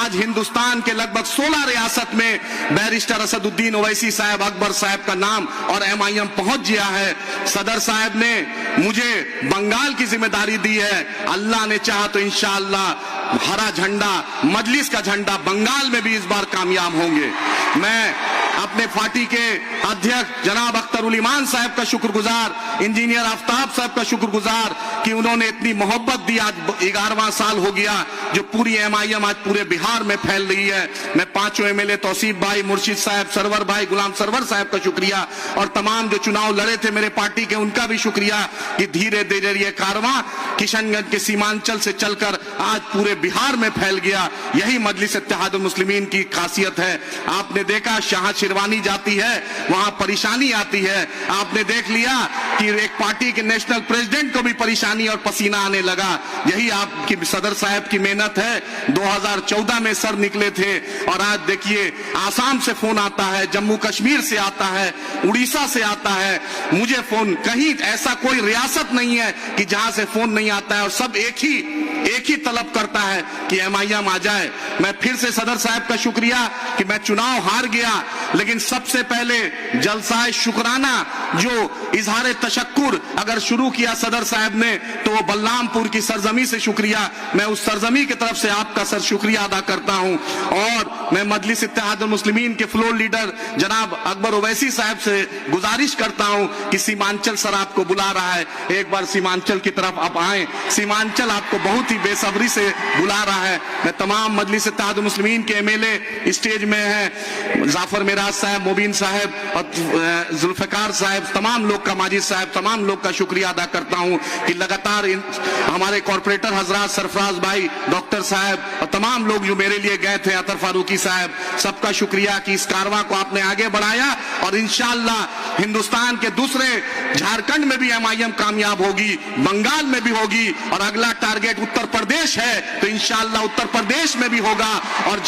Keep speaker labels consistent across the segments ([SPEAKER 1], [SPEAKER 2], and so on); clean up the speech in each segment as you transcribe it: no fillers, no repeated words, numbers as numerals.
[SPEAKER 1] आज हिंदुस्तान के लगभग 16 रियासत में बैरिस्टर असदुद्दीन ओवैसी साहब, अकबर साहब का नाम और MIM पहुंच गया है। सदर साहब ने मुझे बंगाल की जिम्मेदारी दी है। अल्लाह ने चाहा तो इंशाअल्लाह हरा झंडा, मजलिस का झंडा बंगाल में भी इस बार कामयाब होंगे। मैं अपने पार्टी के अध्यक्ष जनाब अख्तर उल ईमान साहब का शुक्रगुजार, इंजीनियर आफ्ताब साहब का शुक्रगुजार कि उन्होंने इतनी मोहब्बत दी। आज 11वां साल हो गया जो पूरी MIM आज पूरे बिहार में फैल रही है। मैं 5 MLA तौसीफ भाई, मुर्शिद साहब, सरवर भाई, गुलाम सरवर साहब का शुक्रिया और तमाम जो चुनाव लड़े थे मेरे पार्टी के, उनका भी शुक्रिया कि धीरे धीरे ये कारवां किशनगंज के सीमांचल से चलकर आज पूरे बिहार में फैल गया। यही मजलिस इत्तेहादुल मुस्लिमीन की खासियत है। आपने देखा शाह शिरवानी जाती है, वहां परेशानी आती है। आपने देख लिया कि एक पार्टी के नेशनल प्रेसिडेंट को भी परेशानी और पसीना आने लगा। यही आपकी सदर साहब की मेहनत है। 2014 में सर निकले थे और आज देखिए आसाम से फोन आता है, जम्मू कश्मीर से आता है, उड़ीसा से आता है। मुझे फोन, कहीं ऐसा कोई रियासत नहीं है कि जहां से फोन नहीं आता है और सब एक ही तलब करता है कि MIM आ जाए। मैं फिर से सदर साहब का शुक्रिया कि मैं चुनाव हार गया, लेकिन सबसे पहले जलसाए शुक्राना जो इजहार तशक्कुर अगर शुरू किया सदर साहब ने तो वो बलरामपुर की सरजमी से शुक्रिया। मैं उस सरजमी की तरफ से आपका सर शुक्रिया अदा करता हूं। और मैं मजलिस इत्तेहादुल मुस्लिमीन के फ्लोर लीडर जनाब अकबर ओवैसी साहब से गुजारिश करता हूं कि सीमांचल सर आपको बुला रहा है, एक बार सीमांचल की तरफ आप आए। सीमांचल आपको बहुत ही बेसब्री से बुला रहा है। मैं तमाम मजलिस इत्तेहादुल मुस्लिमीन के MLA स्टेज में है, जाफर मिराज साहब, मुबीन साहब और जुल्फिकार साहब, तमाम लोग का, माजिद साहब, तमाम लोग का शुक्रिया अदा करता हूं कि लगातार हमारे कॉर्पोरेटर हजरात, सरफराज भाई, डॉक्टर साहब और तमाम लोग जो मेरे लिए गए थे, अतर फारूकी साहब, सबका शुक्रिया कि इस कारवां को आपने आगे बढ़ाया। और इंशाअल्लाह हिंदुस्तान के दूसरे झारखंड में भी MIM कामयाब होगी, बंगाल में भी होगी और अगला टारगेट उत्तर प्रदेश है तो इंशाअल्लाह उत्तर प्रदेश में भी होगा और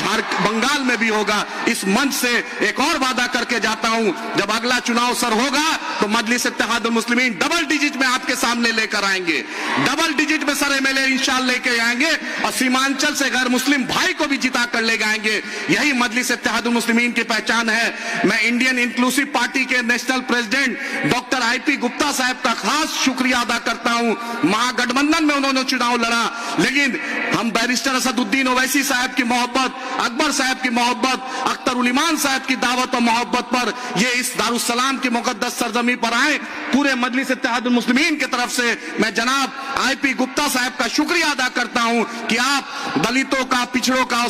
[SPEAKER 1] बंगाल में भी होगा। इस मंच से एक और वादा करके जाता हूं, जब अगला चुनाव सर होगा तो मजलिस इत्तेहादुल मुस्लिमीन डबल डिजिट में आपके सामने लेकर आएंगे, डबल डिजिट में सर MLA इंशाअल्लाह लेके आएंगे और सीमांचल से गैर मुस्लिम भाई को भी जिता कर ले जाएंगे। यही मजलिस इत्तेहादुल मुस्लिमीन की पहचान है। मैं इंडियन इंक्लूसिव पार्टी के national president doctor IP Gupta साहब का खास शुक्रिया अदा करता हूं। महागठबंधन में उन्होंने चुनाव लड़ा, लेकिन हम बैरिस्टर असदुद्दीन ओवैसी साहब की मोहब्बत, अकबर साहब की मोहब्बत, अख्तर उल ईमान साहब की दावत और मोहब्बत पर ये इस दारुस्सलाम की मुकद्दस सरजमी पर आए। पूरे मजलिस इत्तेहादुल मुस्लिमीन की तरफ से मैं जनाब IP गुप्ता साहब का शुक्रिया अदा करता हूं कि आप दलितों का, पिछड़ों का